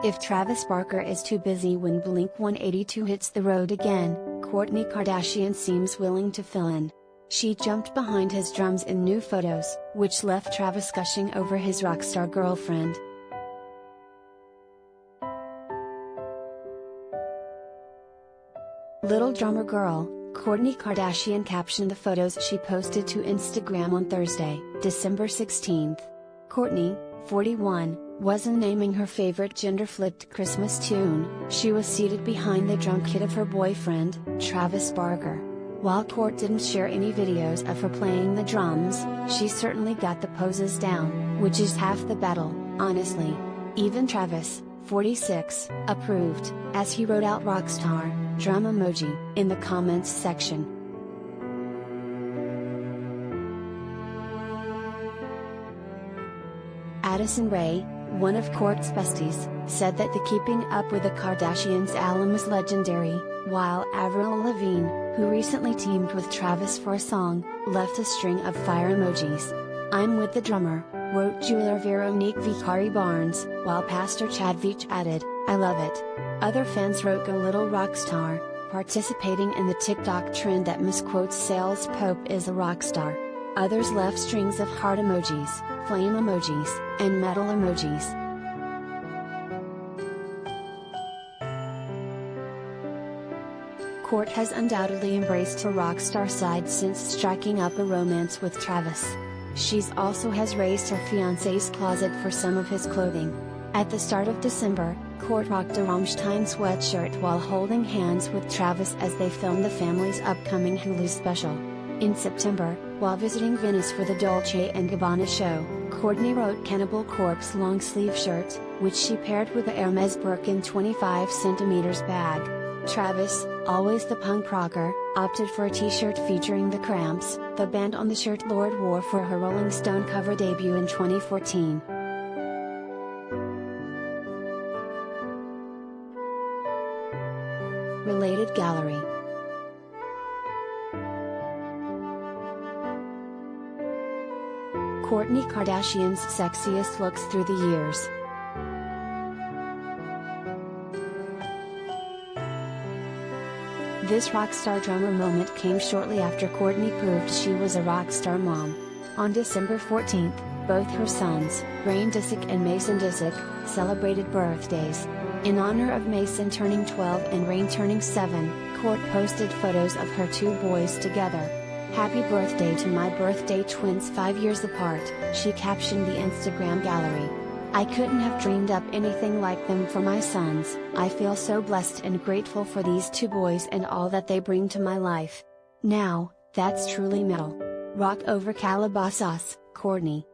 If Travis Barker is too busy when Blink-182 hits the road again, Kourtney Kardashian seems willing to fill in. She jumped behind his drums in new photos, which left Travis gushing over his rockstar girlfriend. Little drummer girl, Kourtney Kardashian captioned the photos she posted to Instagram on Thursday, December 16. Kourtney, 41, wasn't naming her favorite gender-flipped Christmas tune. She was seated behind the drum kit of her boyfriend, Travis Barker. While Kourt didn't share any videos of her playing the drums, she certainly got the poses down, which is half the battle, honestly. Even Travis, 46, approved, as he wrote out rockstar, drum emoji, in the comments section. Addison Rae, one of Kourt's besties, said that the Keeping Up with the Kardashians alum is legendary, while Avril Lavigne, who recently teamed with Travis for a song, left a string of fire emojis. "I'm with the drummer," wrote jeweler Veronique Vicari Barnes, while pastor Chad Veach added, "I love it." Other fans wrote "Go Little Rockstar," participating in the TikTok trend that misquotes Sales Pope is a rockstar. Others left strings of heart emojis, flame emojis, and metal emojis. Kourt has undoubtedly embraced her rockstar side since striking up a romance with Travis. She's also has raised her fiancé's closet for some of his clothing. At the start of December, Kourt rocked a Rammstein sweatshirt while holding hands with Travis as they filmed the family's upcoming Hulu special. In September, while visiting Venice for the Dolce & Gabbana show, Kourtney wrote Cannibal Corpse long-sleeve shirt, which she paired with a Hermes Birkin 25 cm bag. Travis, always the punk rocker, opted for a t-shirt featuring The Cramps, the band on the shirt Lorde wore for her Rolling Stone cover debut in 2014. Related gallery. Kourtney Kardashian's sexiest looks through the years. This rockstar drummer moment came shortly after Kourtney proved she was a rockstar mom. On December 14, both her sons, Rain Disick and Mason Disick, celebrated birthdays. In honor of Mason turning 12 and Rain turning 7, Kourt posted photos of her two boys together. "Happy birthday to my birthday twins 5 years apart," she captioned the Instagram gallery. "I couldn't have dreamed up anything like them for my sons. I feel so blessed and grateful for these two boys and all that they bring to my life." Now, that's truly metal. Rock over Calabasas, Kourtney.